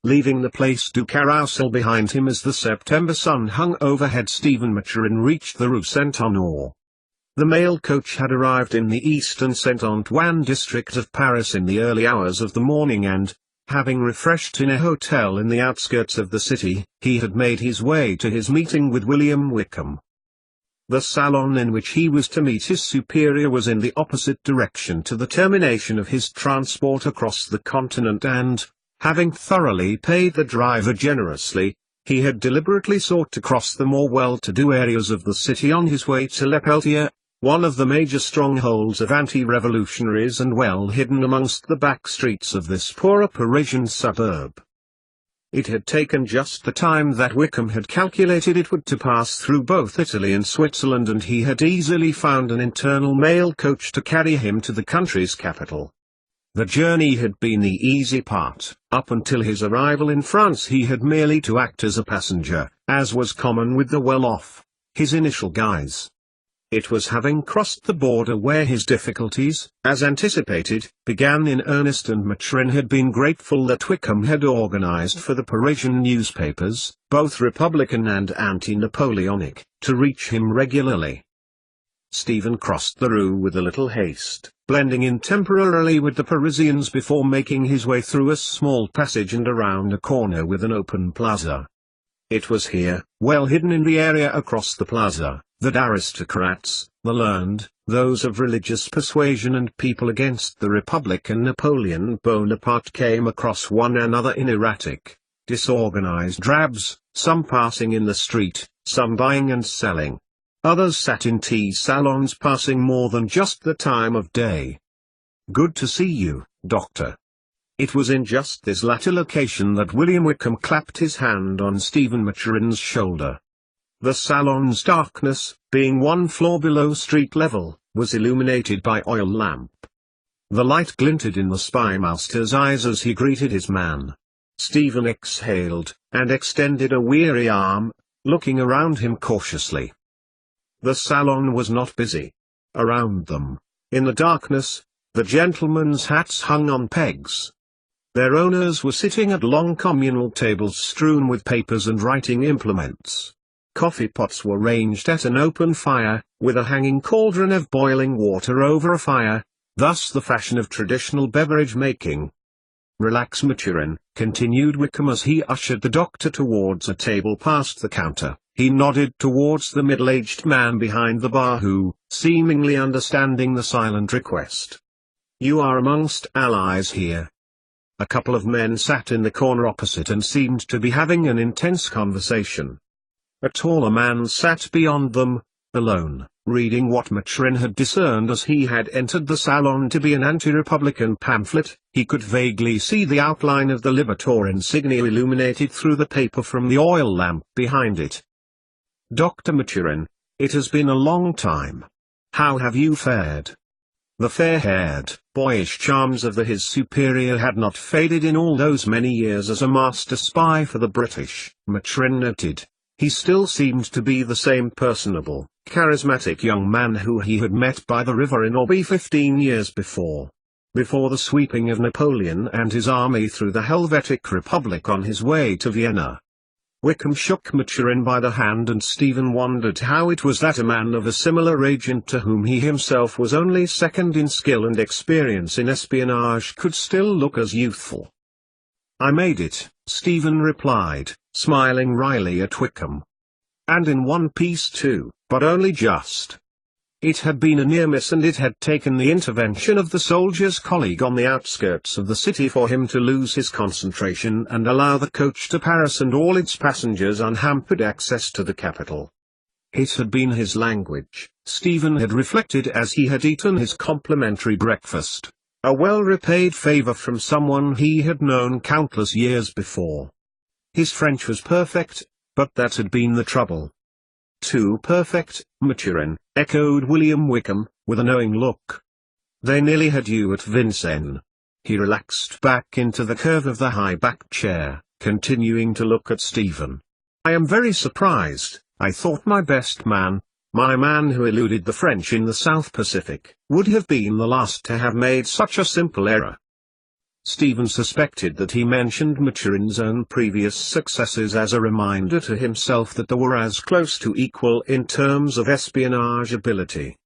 leaving the place du Carrousel behind him as the September sun hung overhead. Stephen Maturin reached the Rue Saint-Honore. The mail coach had arrived in the eastern Saint-Antoine district of Paris in the early hours of the morning and, having refreshed in a hotel in the outskirts of the city, he had made his way to his meeting with William Wickham. The salon in which he was to meet his superior was in the opposite direction to the termination of his transport across the continent and, having thoroughly paid the driver generously, he had deliberately sought to cross the more well-to-do areas of the city on his way to Le Peltier, one of the major strongholds of anti-revolutionaries and well hidden amongst the back streets of this poorer Parisian suburb. It had taken just the time that Wickham had calculated it would to pass through both Italy and Switzerland, and he had easily found an internal mail coach to carry him to the country's capital. The journey had been the easy part. Up until his arrival in France he had merely to act as a passenger, as was common with the well-off, his initial guise. It was having crossed the border where his difficulties, as anticipated, began in earnest, and Maturin had been grateful that Wickham had organized for the Parisian newspapers, both Republican and anti-Napoleonic, to reach him regularly. Stephen crossed the Rue with a little haste, blending in temporarily with the Parisians before making his way through a small passage and around a corner with an open plaza. It was here, well hidden in the area across the plaza, that aristocrats, the learned, those of religious persuasion and people against the Republic and Napoleon Bonaparte came across one another in erratic, disorganized drabs, some passing in the street, some buying and selling. Others sat in tea salons passing more than just the time of day. "Good to see you, Doctor." It was in just this latter location that William Wickham clapped his hand on Stephen Maturin's shoulder. The salon's darkness, being one floor below street level, was illuminated by oil lamp. The light glinted in the spymaster's eyes as he greeted his man. Stephen exhaled, and extended a weary arm, looking around him cautiously. The salon was not busy. Around them, in the darkness, the gentlemen's hats hung on pegs. Their owners were sitting at long communal tables strewn with papers and writing implements. Coffee pots were ranged at an open fire, with a hanging cauldron of boiling water over a fire, thus the fashion of traditional beverage making. "Relax, Maturin," continued Wickham as he ushered the doctor towards a table past the counter. He nodded towards the middle-aged man behind the bar who, seemingly understanding the silent request. "You are amongst allies here." A couple of men sat in the corner opposite and seemed to be having an intense conversation. A taller man sat beyond them, alone, reading what Maturin had discerned as he had entered the salon to be an anti-republican pamphlet. He could vaguely see the outline of the Libertor insignia illuminated through the paper from the oil lamp behind it. "Dr. Maturin, it has been a long time. How have you fared?" The fair-haired, boyish charms of his superior had not faded in all those many years as a master spy for the British, Maturin noted. He still seemed to be the same personable, charismatic young man who he had met by the river in Orbe 15 years before the sweeping of Napoleon and his army through the Helvetic Republic on his way to Vienna. Wickham shook Maturin by the hand, and Stephen wondered how it was that a man of a similar age and to whom he himself was only second in skill and experience in espionage could still look as youthful. "I made it," Stephen replied, smiling wryly at Wickham. "And in one piece too, but only just." It had been a near miss, and it had taken the intervention of the soldier's colleague on the outskirts of the city for him to lose his concentration and allow the coach to Paris and all its passengers unhampered access to the capital. It had been his language, Stephen had reflected as he had eaten his complimentary breakfast, a well-repaid favor from someone he had known countless years before. His French was perfect, but that had been the trouble. "Too perfect, Maturin," echoed William Wickham, with a knowing look. "They nearly had you at Vincennes." He relaxed back into the curve of the high-backed chair, continuing to look at Stephen. "I am very surprised. I thought my best man, my man who eluded the French in the South Pacific, would have been the last to have made such a simple error." Stephen suspected that he mentioned Maturin's own previous successes as a reminder to himself that they were as close to equal in terms of espionage ability.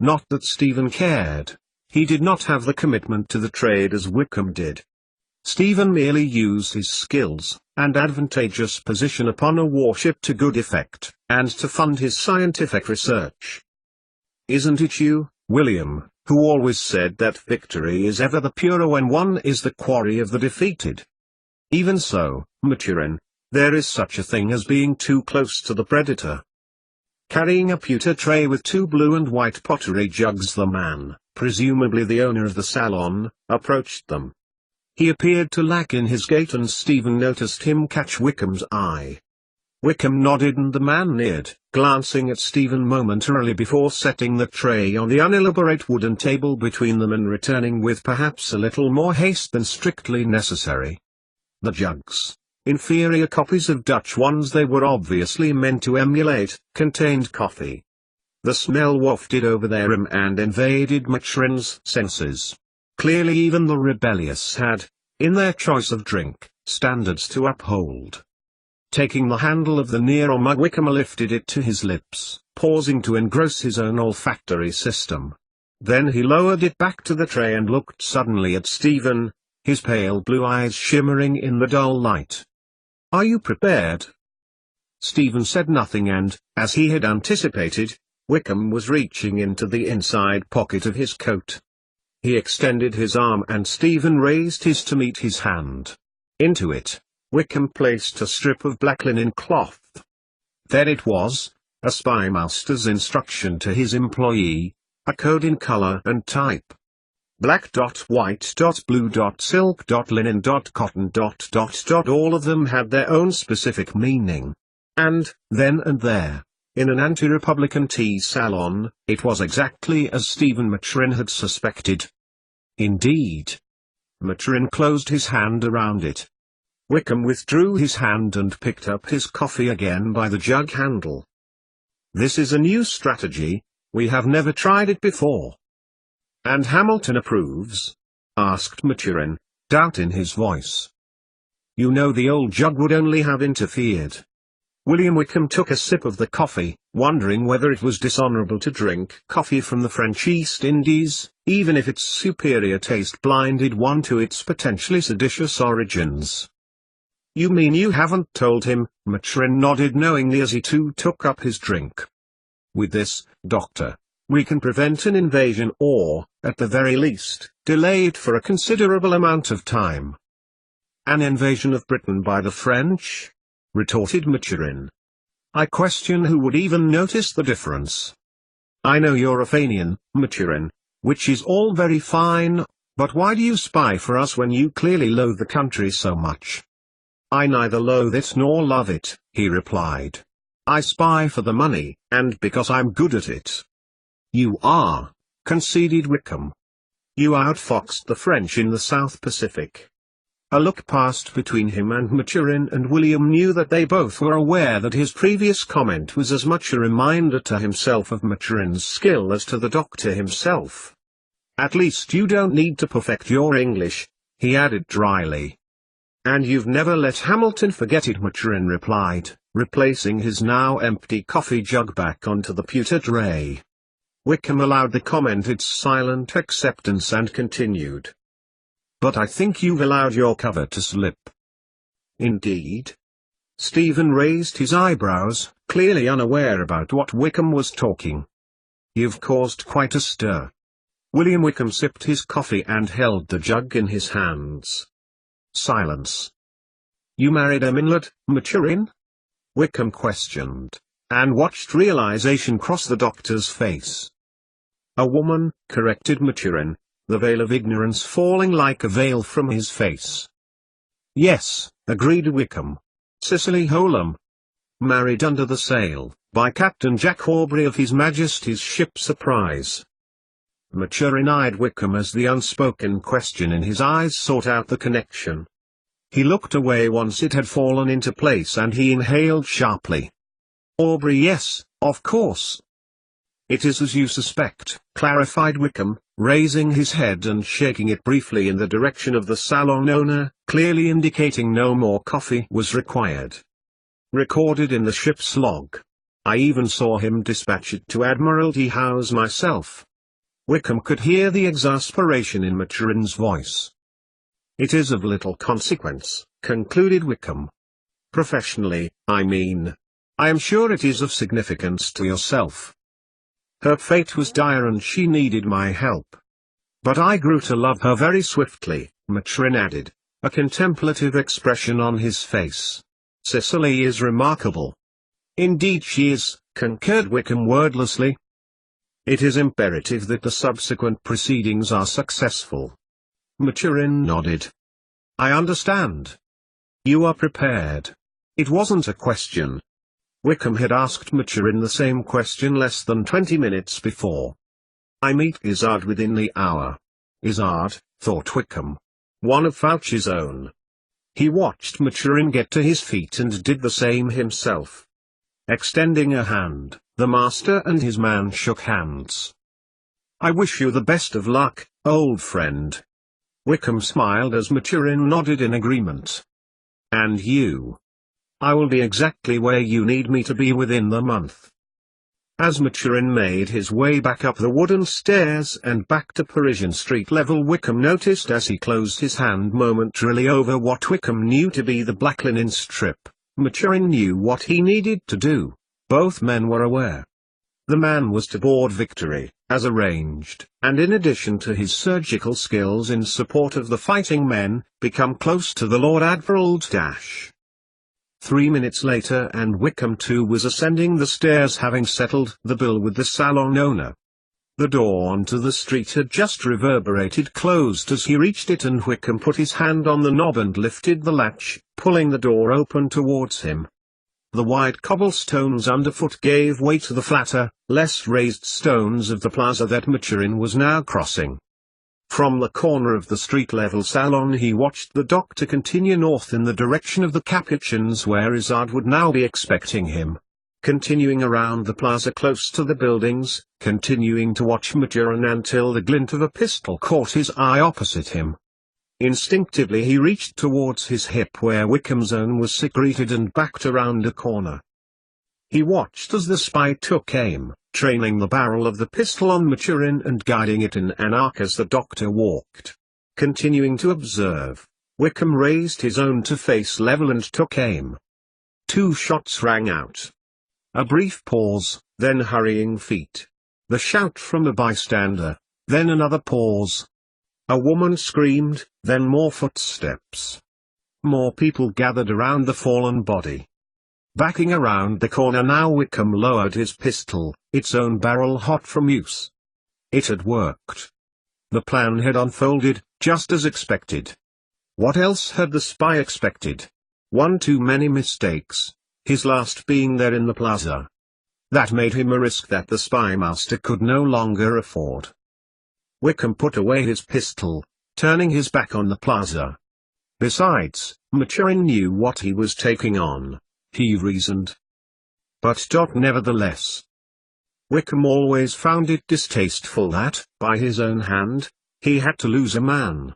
Not that Stephen cared. He did not have the commitment to the trade as Wickham did. Stephen merely used his skills and advantageous position upon a warship to good effect, and to fund his scientific research. Isn't it you, William, who always said that victory is ever the purer when one is the quarry of the defeated? Even so, Maturin, there is such a thing as being too close to the predator. Carrying a pewter tray with 2 blue and white pottery jugs, the man, presumably the owner of the salon, approached them. He appeared to lack in his gait, and Stephen noticed him catch Wickham's eye. Wickham nodded, and the man neared, glancing at Stephen momentarily before setting the tray on the unelaborate wooden table between them and returning with perhaps a little more haste than strictly necessary. The jugs, inferior copies of Dutch ones they were obviously meant to emulate, contained coffee. The smell wafted over their rim and invaded Maturin's senses. Clearly even the rebellious had, in their choice of drink, standards to uphold. Taking the handle of the Nero mug, Wickham lifted it to his lips, pausing to engross his own olfactory system. Then he lowered it back to the tray and looked suddenly at Stephen, his pale blue eyes shimmering in the dull light. "Are you prepared?" Stephen said nothing, and, as he had anticipated, Wickham was reaching into the inside pocket of his coat. He extended his arm and Stephen raised his to meet his hand. Into it, Wickham placed a strip of black linen cloth. There it was, a spymaster's instruction to his employee, a code in color and type. Black dot, white dot, blue dot, silk dot, linen dot, cotton dot, all of them had their own specific meaning. And, then and there, in an anti-republican tea salon, it was exactly as Stephen Maturin had suspected. Indeed. Maturin closed his hand around it. Wickham withdrew his hand and picked up his coffee again by the jug handle. "This is a new strategy, we have never tried it before." "And Hamilton approves?" asked Maturin, doubt in his voice. "You know the old jug would only have interfered." William Wickham took a sip of the coffee, wondering whether it was dishonorable to drink coffee from the French East Indies, even if its superior taste blinded one to its potentially seditious origins. "You mean you haven't told him?" Maturin nodded knowingly as he too took up his drink. "With this, Doctor, we can prevent an invasion or, at the very least, delay it for a considerable amount of time." "An invasion of Britain by the French?" retorted Maturin. "I question who would even notice the difference. I know you're a Fenian, Maturin, which is all very fine, but why do you spy for us when you clearly loathe the country so much?" "I neither loathe it nor love it," he replied. "I spy for the money, and because I'm good at it." "You are," conceded Wickham. "You outfoxed the French in the South Pacific." A look passed between him and Maturin, and William knew that they both were aware that his previous comment was as much a reminder to himself of Maturin's skill as to the doctor himself. "At least you don't need to perfect your English," he added dryly. "And you've never let Hamilton forget it," Maturin replied, replacing his now empty coffee jug back onto the pewter tray. Wickham allowed the comment its silent acceptance and continued. "But I think you've allowed your cover to slip." "Indeed?" Stephen raised his eyebrows, clearly unaware about what Wickham was talking. "You've caused quite a stir." William Wickham sipped his coffee and held the jug in his hands. Silence. "You married a Minlet, Maturin?" Wickham questioned, and watched realization cross the doctor's face. "A woman," corrected Maturin, the veil of ignorance falling like a veil from his face. "Yes," agreed Wickham. "Cicely Holm. Married under the sail, by Captain Jack Aubrey of His Majesty's ship Surprise." Maturin eyed Wickham as the unspoken question in his eyes sought out the connection. He looked away once it had fallen into place, and he inhaled sharply. "Aubrey, yes, of course." "It is as you suspect," clarified Wickham, raising his head and shaking it briefly in the direction of the salon owner, clearly indicating no more coffee was required. Recorded in the ship's log. I even saw him dispatch it to Admiralty House myself. Wickham could hear the exasperation in Maturin's voice. It is of little consequence, concluded Wickham. Professionally, I mean. I am sure it is of significance to yourself. Her fate was dire and she needed my help. But I grew to love her very swiftly, Maturin added, a contemplative expression on his face. Cicely is remarkable. Indeed she is, concurred Wickham wordlessly. It is imperative that the subsequent proceedings are successful. Maturin nodded. I understand. You are prepared. It wasn't a question. Wickham had asked Maturin the same question less than 20 minutes before. I meet Izzard within the hour. Izzard, thought Wickham. One of Fauci's own. He watched Maturin get to his feet and did the same himself. Extending a hand, the master and his man shook hands. I wish you the best of luck, old friend. Wickham smiled as Maturin nodded in agreement. And you? I will be exactly where you need me to be within the month. As Maturin made his way back up the wooden stairs and back to Parisian street level, Wickham noticed as he closed his hand momentarily over what Wickham knew to be the black linen strip. Maturin knew what he needed to do. Both men were aware. The man was to board Victory, as arranged, and in addition to his surgical skills in support of the fighting men, become close to the Lord Admiral's dash. 3 minutes later and Wickham too was ascending the stairs, having settled the bill with the salon owner. The door onto the street had just reverberated closed as he reached it, and Wickham put his hand on the knob and lifted the latch, pulling the door open towards him. The wide cobblestones underfoot gave way to the flatter, less raised stones of the plaza that Maturin was now crossing. From the corner of the street-level salon he watched the doctor continue north in the direction of the Capuchins, where Izzard would now be expecting him. Continuing around the plaza close to the buildings, continuing to watch Maturin until the glint of a pistol caught his eye opposite him. Instinctively he reached towards his hip where Wickham's own was secreted and backed around a corner. He watched as the spy took aim, trailing the barrel of the pistol on Maturin and guiding it in an arc as the doctor walked. Continuing to observe, Wickham raised his own to face level and took aim. 2 shots rang out. A brief pause, then hurrying feet. The shout from a bystander, then another pause. A woman screamed, then more footsteps. More people gathered around the fallen body. Backing around the corner now, Wickham lowered his pistol, its own barrel hot from use. It had worked. The plan had unfolded, just as expected. What else had the spy expected? One too many mistakes, his last being there in the plaza. That made him a risk that the spy master could no longer afford. Wickham put away his pistol, turning his back on the plaza. Besides, Maturin knew what he was taking on, he reasoned. But nevertheless. Wickham always found it distasteful that, by his own hand, he had to lose a man.